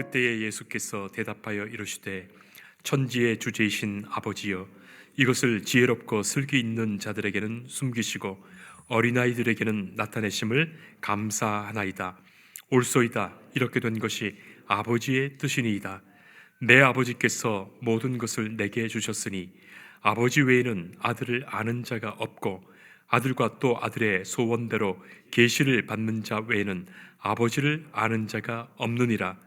그때에 예수께서 대답하여 이르시되 천지의 주제이신 아버지여, 이것을 지혜롭고 슬기 있는 자들에게는 숨기시고 어린아이들에게는 나타내심을 감사하나이다. 옳소이다. 이렇게 된 것이 아버지의 뜻이니이다. 내 아버지께서 모든 것을 내게 주셨으니 아버지 외에는 아들을 아는 자가 없고 아들과 또 아들의 소원대로 계시를 받는 자 외에는 아버지를 아는 자가 없느니라.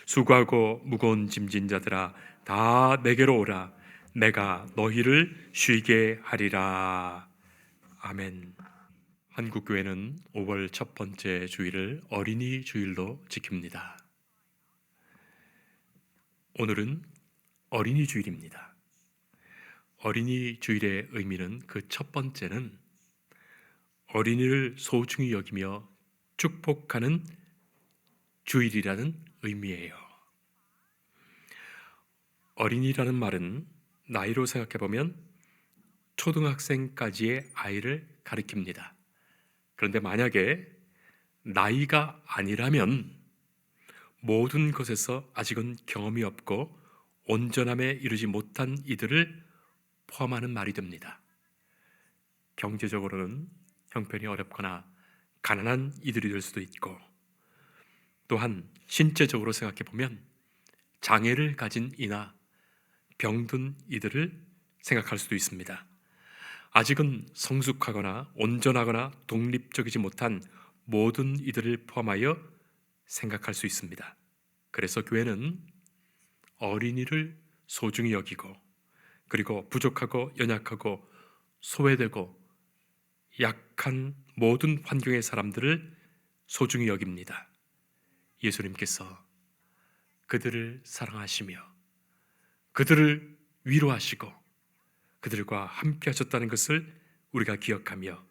수고하고 무거운 짐진 자들아, 다 내게로 오라. 내가 너희를 쉬게 하리라. 아멘. 한국교회는 5월 첫 번째 주일을 어린이 주일로 지킵니다. 오늘은 어린이 주일입니다. 어린이 주일의 의미는 그 첫 번째는 어린이를 소중히 여기며 축복하는 주일이라는 의미예요. 어린이라는 말은 나이로 생각해보면 초등학생까지의 아이를 가리킵니다. 그런데 만약에 나이가 아니라면 모든 것에서 아직은 경험이 없고 온전함에 이르지 못한 이들을 포함하는 말이 됩니다. 경제적으로는 형편이 어렵거나 가난한 이들이 될 수도 있고, 또한 신체적으로 생각해보면 장애를 가진 이나 병든 이들을 생각할 수도 있습니다. 아직은 성숙하거나 온전하거나 독립적이지 못한 모든 이들을 포함하여 생각할 수 있습니다. 그래서 교회는 어린이를 소중히 여기고, 그리고 부족하고 연약하고 소외되고 약한 모든 환경의 사람들을 소중히 여깁니다. 예수님께서 그들을 사랑하시며 그들을 위로하시고 그들과 함께 하셨다는 것을 우리가 기억하며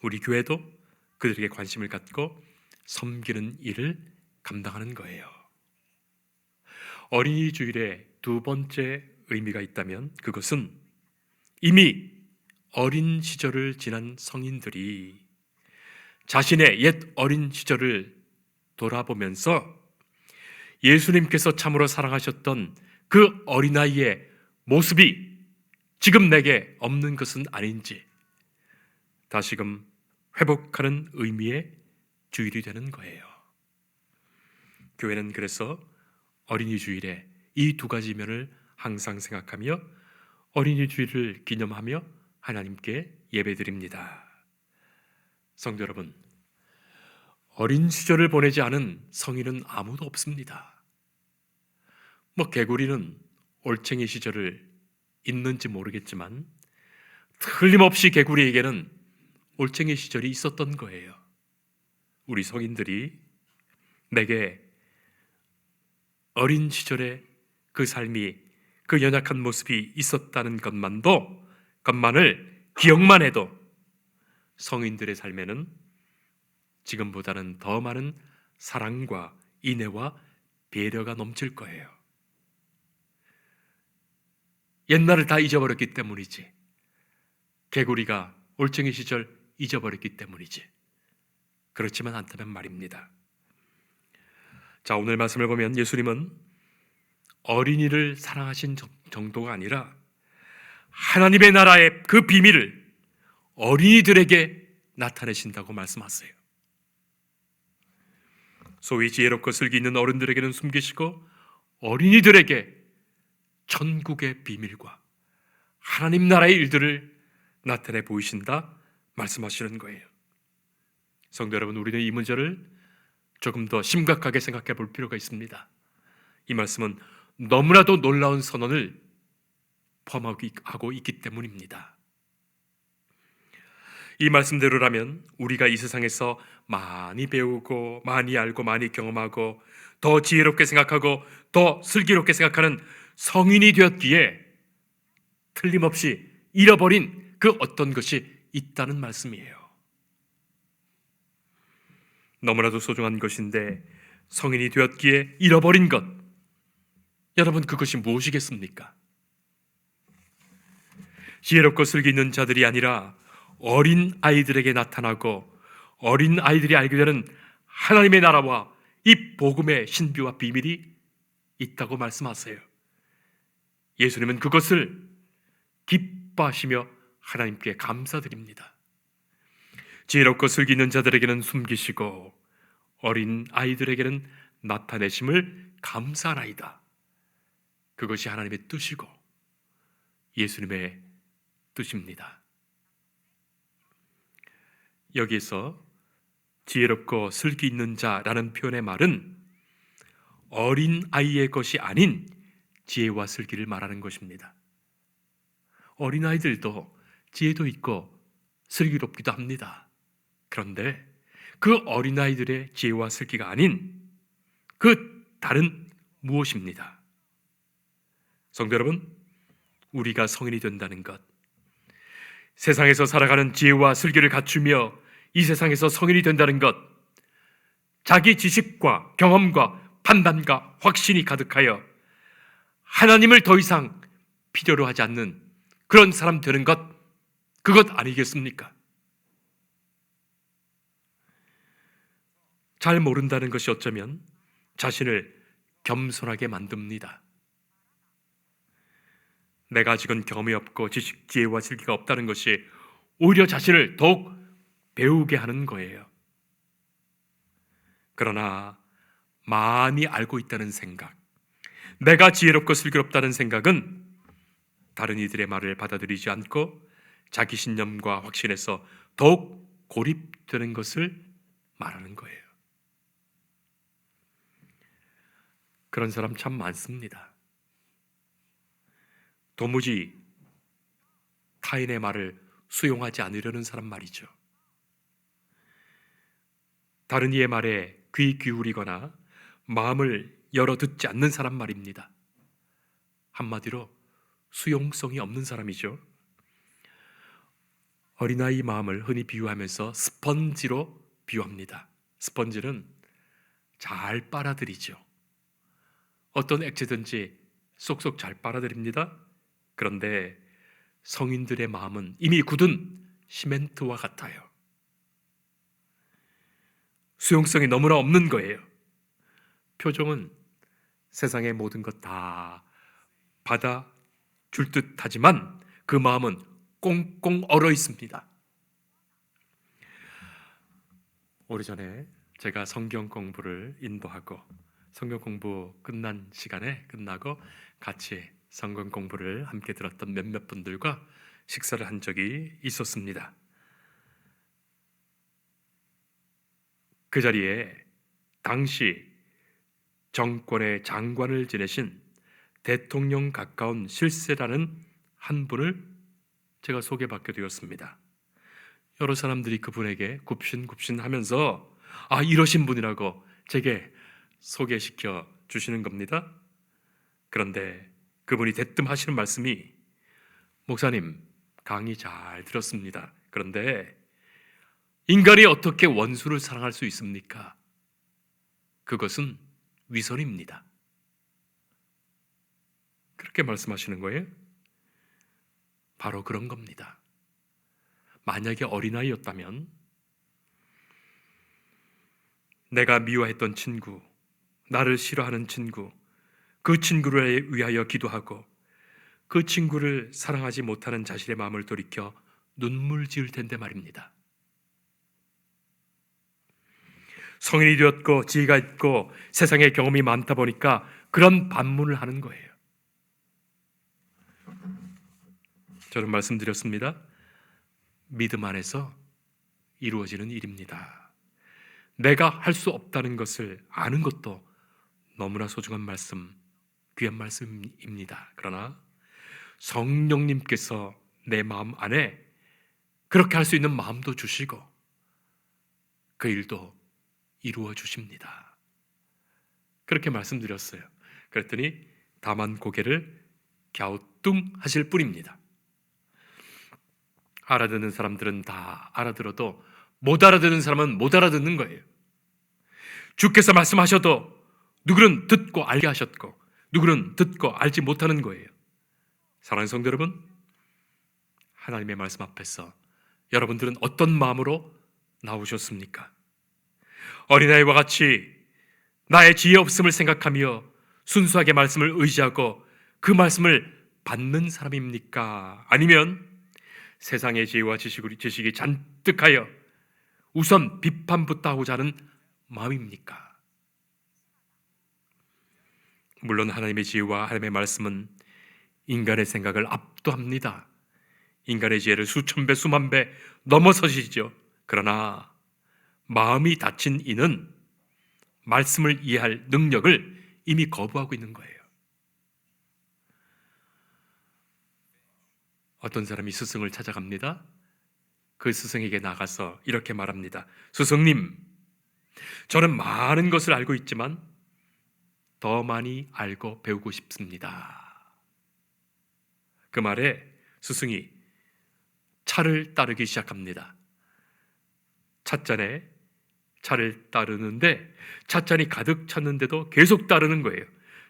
우리 교회도 그들에게 관심을 갖고 섬기는 일을 감당하는 거예요. 어린이 주일의 두 번째 의미가 있다면 그것은 이미 어린 시절을 지난 성인들이 자신의 옛 어린 시절을 돌아보면서 예수님께서 참으로 사랑하셨던 그 어린아이의 모습이 지금 내게 없는 것은 아닌지 다시금 회복하는 의미의 주일이 되는 거예요. 교회는 그래서 어린이 주일에 이 두 가지 면을 항상 생각하며 어린이 주일을 기념하며 하나님께 예배드립니다. 성도 여러분, 어린 시절을 보내지 않은 성인은 아무도 없습니다. 개구리는 올챙이 시절을 있는지 모르겠지만 틀림없이 개구리에게는 올챙이 시절이 있었던 거예요. 우리 성인들이 내게 어린 시절의 그 삶이, 그 연약한 모습이 있었다는 것만을 기억만 해도 성인들의 삶에는 지금보다는 더 많은 사랑과 인애와 배려가 넘칠 거예요. 옛날을 다 잊어버렸기 때문이지. 개구리가 올챙이 시절 잊어버렸기 때문이지. 그렇지만 않다면 말입니다. 자, 오늘 말씀을 보면 예수님은 어린이를 사랑하신 정도가 아니라 하나님의 나라의 그 비밀을 어린이들에게 나타내신다고 말씀하세요. 소위 지혜롭고 슬기 있는 어른들에게는 숨기시고 어린이들에게 천국의 비밀과 하나님 나라의 일들을 나타내 보이신다 말씀하시는 거예요. 성도 여러분, 우리는 이 문제를 조금 더 심각하게 생각해 볼 필요가 있습니다. 이 말씀은 너무나도 놀라운 선언을 포함하고 있기 때문입니다. 이 말씀대로라면 우리가 이 세상에서 많이 배우고 많이 알고 많이 경험하고 더 지혜롭게 생각하고 더 슬기롭게 생각하는 성인이 되었기에 틀림없이 잃어버린 그 어떤 것이 있다는 말씀이에요. 너무나도 소중한 것인데 성인이 되었기에 잃어버린 것, 여러분, 그것이 무엇이겠습니까? 지혜롭고 슬기 있는 자들이 아니라 어린 아이들에게 나타나고 어린 아이들이 알게 되는 하나님의 나라와 이 복음의 신비와 비밀이 있다고 말씀하세요. 예수님은 그것을 기뻐하시며 하나님께 감사드립니다. 지혜롭고 슬기 있는 자들에게는 숨기시고 어린 아이들에게는 나타내심을 감사하나이다. 그것이 하나님의 뜻이고 예수님의 뜻입니다. 여기에서 지혜롭고 슬기 있는 자라는 표현의 말은 어린 아이의 것이 아닌 지혜와 슬기를 말하는 것입니다. 어린 아이들도 지혜도 있고 슬기롭기도 합니다. 그런데 그 어린 아이들의 지혜와 슬기가 아닌 그 다른 무엇입니다. 성도 여러분, 우리가 성인이 된다는 것, 세상에서 살아가는 지혜와 슬기를 갖추며 이 세상에서 성인이 된다는 것, 자기 지식과 경험과 판단과 확신이 가득하여 하나님을 더 이상 필요로 하지 않는 그런 사람 되는 것, 그것 아니겠습니까? 잘 모른다는 것이 어쩌면 자신을 겸손하게 만듭니다. 내가 아직은 경험이 없고 지식, 지혜와 슬기가 없다는 것이 오히려 자신을 더욱 배우게 하는 거예요. 그러나 많이 알고 있다는 생각, 내가 지혜롭고 슬기롭다는 생각은 다른 이들의 말을 받아들이지 않고 자기 신념과 확신에서 더욱 고립되는 것을 말하는 거예요. 그런 사람 참 많습니다. 도무지 타인의 말을 수용하지 않으려는 사람 말이죠. 다른 이의 말에 귀 기울이거나 마음을 열어 듣지 않는 사람 말입니다. 한마디로 수용성이 없는 사람이죠. 어린아이 마음을 흔히 비유하면서 스펀지로 비유합니다. 스펀지는 잘 빨아들이죠. 어떤 액체든지 쏙쏙 잘 빨아들입니다. 그런데 성인들의 마음은 이미 굳은 시멘트와 같아요. 수용성이 너무나 없는 거예요. 표정은 세상의 모든 것 다 받아줄 듯 하지만 그 마음은 꽁꽁 얼어 있습니다. 오래전에 제가 성경 공부를 인도하고 성경 공부 끝난 시간에 끝나고 같이 성경 공부를 함께 들었던 몇몇 분들과 식사를 한 적이 있었습니다. 그 자리에 당시 정권의 장관을 지내신 대통령 가까운 실세라는 한 분을 제가 소개받게 되었습니다. 여러 사람들이 그분에게 굽신굽신하면서 이러신 분이라고 제게 소개시켜 주시는 겁니다. 그런데 그분이 대뜸 하시는 말씀이, 목사님 강의 잘 들었습니다. 그런데 인간이 어떻게 원수를 사랑할 수 있습니까? 그것은 위선입니다. 그렇게 말씀하시는 거예요. 바로 그런 겁니다. 만약에 어린아이였다면 내가 미워했던 친구, 나를 싫어하는 친구, 그 친구를 위하여 기도하고 그 친구를 사랑하지 못하는 자신의 마음을 돌이켜 눈물 지을 텐데 말입니다. 성인이 되었고 지혜가 있고 세상의 경험이 많다 보니까 그런 반문을 하는 거예요. 저는 말씀드렸습니다. 믿음 안에서 이루어지는 일입니다. 내가 할 수 없다는 것을 아는 것도 너무나 소중한 말씀, 귀한 말씀입니다. 그러나 성령님께서 내 마음 안에 그렇게 할 수 있는 마음도 주시고 그 일도 이루어 주십니다. 그렇게 말씀드렸어요. 그랬더니 다만 고개를 갸우뚱하실 뿐입니다. 알아듣는 사람들은 다 알아들어도 못 알아듣는 사람은 못 알아듣는 거예요. 주께서 말씀하셔도 누구는 듣고 알게 하셨고 누구는 듣고 알지 못하는 거예요. 사랑하는 성도 여러분, 하나님의 말씀 앞에서 여러분들은 어떤 마음으로 나오셨습니까? 어린아이와 같이 나의 지혜 없음을 생각하며 순수하게 말씀을 의지하고 그 말씀을 받는 사람입니까? 아니면 세상의 지혜와 지식이 잔뜩하여 우선 비판부터 하고자 하는 마음입니까? 물론 하나님의 지혜와 하나님의 말씀은 인간의 생각을 압도합니다. 인간의 지혜를 수천 배, 수만 배 넘어서시죠. 그러나 마음이 닫힌 이는 말씀을 이해할 능력을 이미 거부하고 있는 거예요. 어떤 사람이 스승을 찾아갑니다. 그 스승에게 나가서 이렇게 말합니다. 스승님, 저는 많은 것을 알고 있지만 더 많이 알고 배우고 싶습니다. 그 말에 스승이 차를 따르기 시작합니다. 찻잔에 차를 따르는데 찻잔이 가득 찼는데도 계속 따르는 거예요.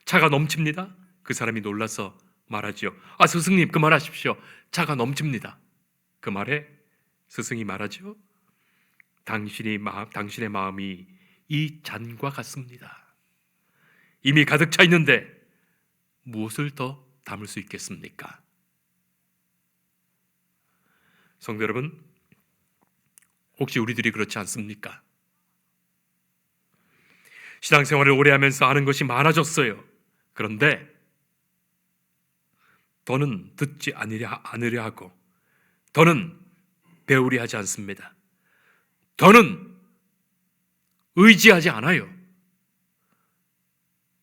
차가 넘칩니다. 그 사람이 놀라서 말하지요. 스승님, 그만하십시오. 차가 넘칩니다. 그 말에 스승이 말하죠. 당신의 마음이 이 잔과 같습니다. 이미 가득 차 있는데 무엇을 더 담을 수 있겠습니까? 성도 여러분, 혹시 우리들이 그렇지 않습니까? 신앙생활을 오래 하면서 아는 것이 많아졌어요. 그런데 더는 듣지 않으려 하고 더는 배우려 하지 않습니다. 더는 의지하지 않아요.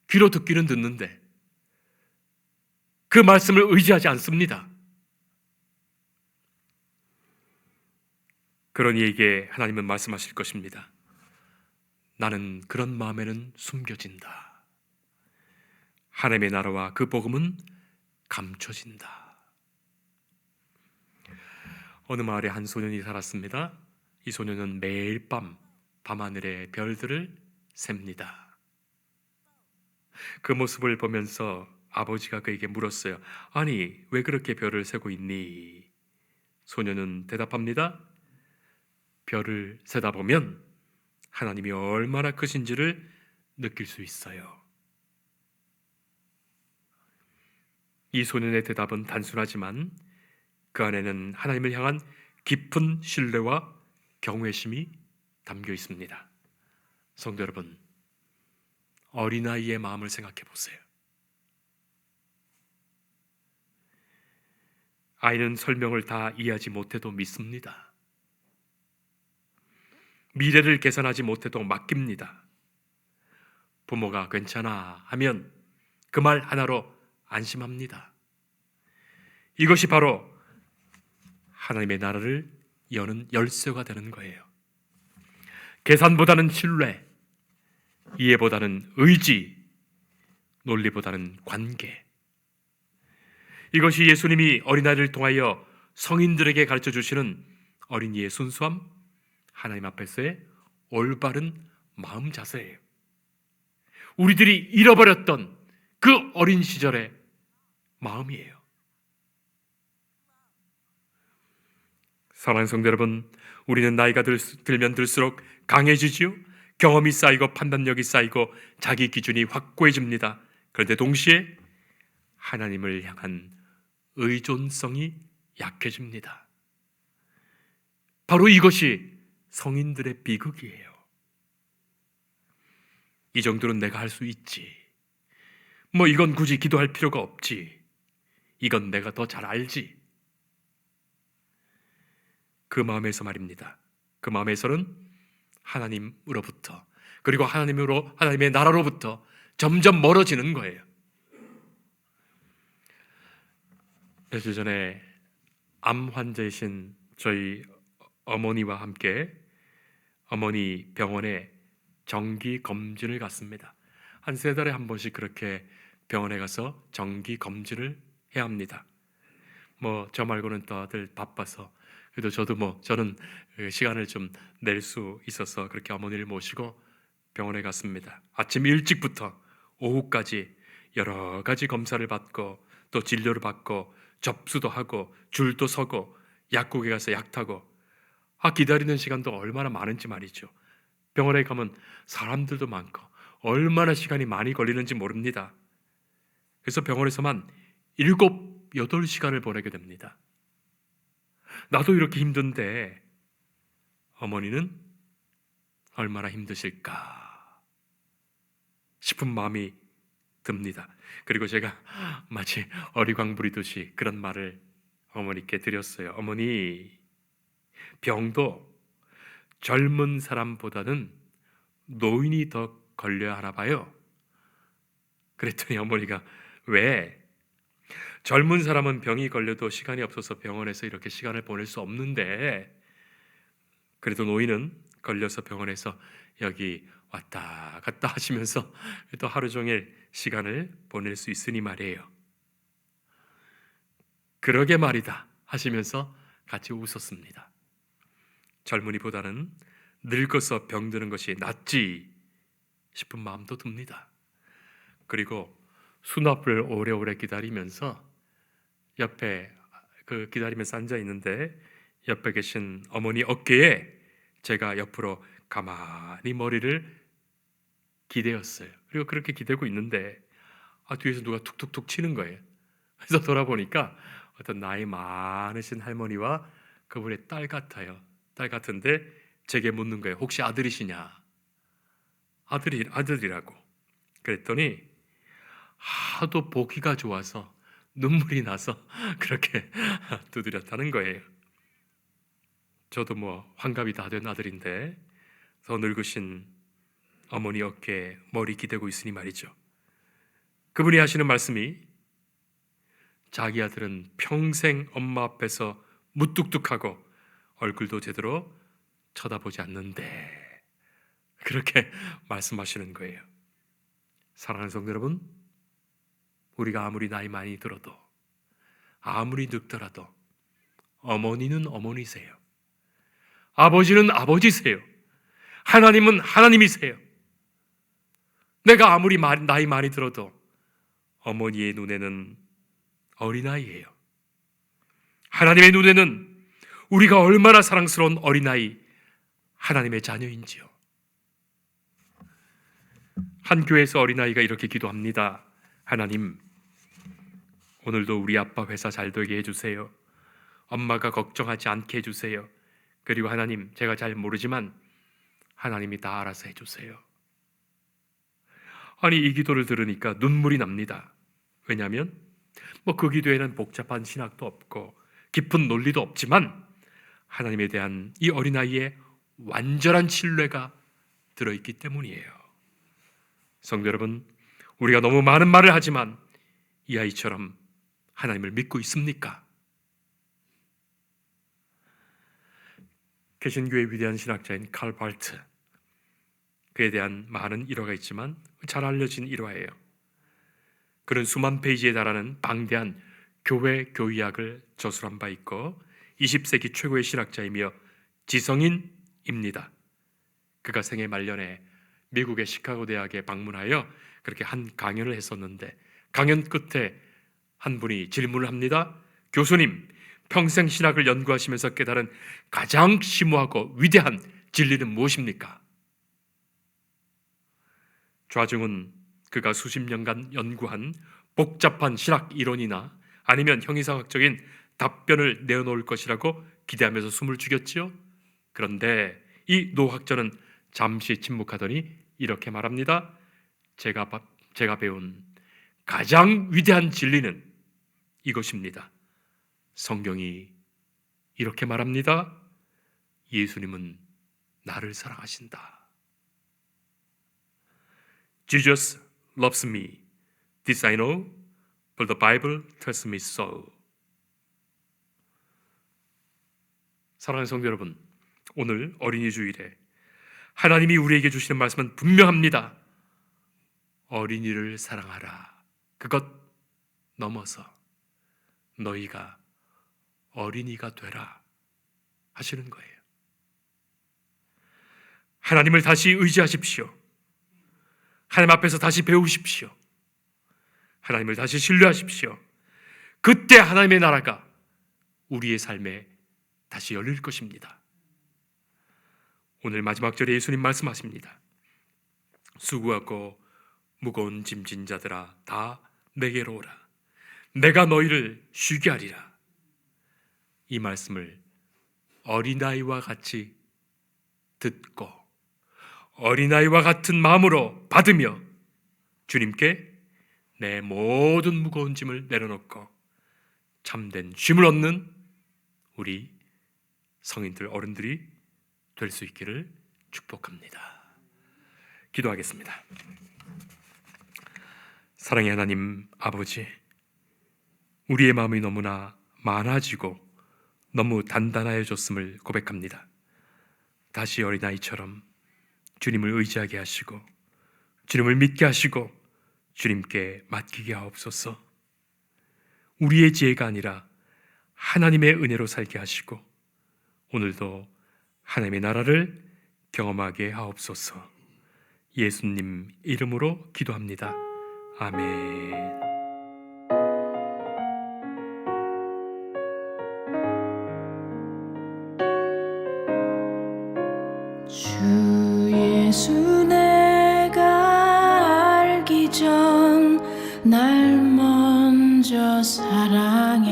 귀로 듣기는 듣는데 그 말씀을 의지하지 않습니다. 그런 이에게 하나님은 말씀하실 것입니다. 나는 그런 마음에는 숨겨진다. 하나님의 나라와 그 복음은 감춰진다. 어느 마을에 한 소년이 살았습니다. 이 소년은 매일 밤하늘의 별들을 셉니다. 그 모습을 보면서 아버지가 그에게 물었어요. 아니, 왜 그렇게 별을 세고 있니? 소년은 대답합니다. 별을 세다 보면 하나님이 얼마나 크신지를 느낄 수 있어요. 이 소년의 대답은 단순하지만 그 안에는 하나님을 향한 깊은 신뢰와 경외심이 담겨 있습니다. 성도 여러분, 어린아이의 마음을 생각해 보세요. 아이는 설명을 다 이해하지 못해도 믿습니다. 미래를 계산하지 못해도 맡깁니다. 부모가 괜찮아 하면 그 말 하나로 안심합니다. 이것이 바로 하나님의 나라를 여는 열쇠가 되는 거예요. 계산보다는 신뢰, 이해보다는 의지, 논리보다는 관계. 이것이 예수님이 어린아이를 통하여 성인들에게 가르쳐 주시는 어린이의 순수함, 하나님 앞에서의 올바른 마음 자세예요. 우리들이 잃어버렸던 그 어린 시절의 마음이에요. 사랑하는 성도 여러분, 우리는 나이가 들면 들수록 강해지지요. 경험이 쌓이고 판단력이 쌓이고 자기 기준이 확고해집니다. 그런데 동시에 하나님을 향한 의존성이 약해집니다. 바로 이것이 성인들의 비극이에요. 이 정도는 내가 할 수 있지. 이건 굳이 기도할 필요가 없지. 이건 내가 더 잘 알지. 그 마음에서 말입니다. 그 마음에서는 하나님으로부터, 그리고 하나님의 나라로부터 점점 멀어지는 거예요. 며칠 전에 암 환자이신 저희 어머니와 함께 어머니 병원에 정기 검진을 갔습니다. 한 3달에 한 번씩 그렇게 병원에 가서 정기 검진을 해야 합니다. 저 말고는 다들 바빠서, 그래도 저는 시간을 좀 낼 수 있어서 그렇게 어머니를 모시고 병원에 갔습니다. 아침 일찍부터 오후까지 여러 가지 검사를 받고 또 진료를 받고 접수도 하고 줄도 서고 약국에 가서 약 타고 기다리는 시간도 얼마나 많은지 말이죠. 병원에 가면 사람들도 많고 얼마나 시간이 많이 걸리는지 모릅니다. 그래서 병원에서만 7, 8시간을 보내게 됩니다. 나도 이렇게 힘든데 어머니는 얼마나 힘드실까 싶은 마음이 듭니다. 그리고 제가 마치 어리광 부리듯이 그런 말을 어머니께 드렸어요. 어머니, 병도 젊은 사람보다는 노인이 더 걸려야 하나 봐요. 그랬더니 어머니가 왜? 젊은 사람은 병이 걸려도 시간이 없어서 병원에서 이렇게 시간을 보낼 수 없는데 그래도 노인은 걸려서 병원에서 여기 왔다 갔다 하시면서 또 하루 종일 시간을 보낼 수 있으니 말이에요. 그러게 말이다 하시면서 같이 웃었습니다. 젊은이보다는 늙어서 병드는 것이 낫지 싶은 마음도 듭니다. 그리고 수납을 오래오래 기다리면서 옆에 기다리면서 앉아 있는데 옆에 계신 어머니 어깨에 제가 옆으로 가만히 머리를 기대었어요. 그리고 그렇게 기대고 있는데 뒤에서 누가 툭툭툭 치는 거예요. 그래서 돌아보니까 어떤 나이 많으신 할머니와 그분의 딸 같아요. 딸 같은데 제게 묻는 거예요. 혹시 아들이시냐? 아들이라고. 그랬더니 하도 보기가 좋아서 눈물이 나서 그렇게 두드렸다는 거예요. 저도 환갑이 다 된 아들인데 더 늙으신 어머니 어깨에 머리 기대고 있으니 말이죠. 그분이 하시는 말씀이 자기 아들은 평생 엄마 앞에서 무뚝뚝하고 얼굴도 제대로 쳐다보지 않는데 그렇게 말씀하시는 거예요. 사랑하는 성도 여러분, 우리가 아무리 나이 많이 들어도 아무리 늙더라도 어머니는 어머니세요. 아버지는 아버지세요. 하나님은 하나님이세요. 내가 아무리 나이 많이 들어도 어머니의 눈에는 어린아이예요. 하나님의 눈에는 우리가 얼마나 사랑스러운 어린아이, 하나님의 자녀인지요. 한 교회에서 어린아이가 이렇게 기도합니다. 하나님, 오늘도 우리 아빠 회사 잘 되게 해주세요. 엄마가 걱정하지 않게 해주세요. 그리고 하나님, 제가 잘 모르지만 하나님이 다 알아서 해주세요. 아니, 이 기도를 들으니까 눈물이 납니다. 왜냐하면 그 기도에는 복잡한 신학도 없고 깊은 논리도 없지만 하나님에 대한 이 어린아이의 완전한 신뢰가 들어있기 때문이에요. 성도 여러분, 우리가 너무 많은 말을 하지만 이 아이처럼 하나님을 믿고 있습니까? 개신교의 위대한 신학자인 칼 발트, 그에 대한 많은 일화가 있지만 잘 알려진 일화예요. 그는 수만 페이지에 달하는 방대한 교회 교의학을 저술한 바 있고 20세기 최고의 신학자이며 지성인입니다. 그가 생애 말년에 미국의 시카고 대학에 방문하여 그렇게 한 강연을 했었는데 강연 끝에 한 분이 질문을 합니다. 교수님, 평생 신학을 연구하시면서 깨달은 가장 심오하고 위대한 진리는 무엇입니까? 좌중은 그가 수십 년간 연구한 복잡한 신학 이론이나 아니면 형이상학적인 답변을 내어놓을 것이라고 기대하면서 숨을 죽였지요. 그런데 이 노학자는 잠시 침묵하더니 이렇게 말합니다. 제가 배운 가장 위대한 진리는 이것입니다. 성경이 이렇게 말합니다. 예수님은 나를 사랑하신다. Jesus loves me. This I know, for the Bible tells me so. 사랑하는 성도 여러분, 오늘 어린이 주일에 하나님이 우리에게 주시는 말씀은 분명합니다. 어린이를 사랑하라. 그것 넘어서 너희가 어린이가 되라 하시는 거예요. 하나님을 다시 의지하십시오. 하나님 앞에서 다시 배우십시오. 하나님을 다시 신뢰하십시오. 그때 하나님의 나라가 우리의 삶에 다시 열릴 것입니다. 오늘 마지막 절에 예수님 말씀하십니다. 수고하고 무거운 짐진 자들아 다 내게로 오라. 내가 너희를 쉬게 하리라. 이 말씀을 어린아이와 같이 듣고 어린아이와 같은 마음으로 받으며 주님께 내 모든 무거운 짐을 내려놓고 참된 쉼을 얻는 우리 성인들, 어른들이 될 수 있기를 축복합니다. 기도하겠습니다. 사랑의 하나님 아버지, 우리의 마음이 너무나 많아지고 너무 단단해졌음을 고백합니다. 다시 어린아이처럼 주님을 의지하게 하시고 주님을 믿게 하시고 주님께 맡기게 하옵소서. 우리의 지혜가 아니라 하나님의 은혜로 살게 하시고 오늘도 하나님의 나라를 경험하게 하옵소서. 예수님 이름으로 기도합니다. 아멘. 주 예수 내가 알기 전 날 먼저 사랑했네.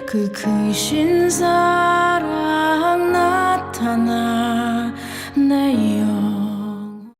그 크신 사랑 나타나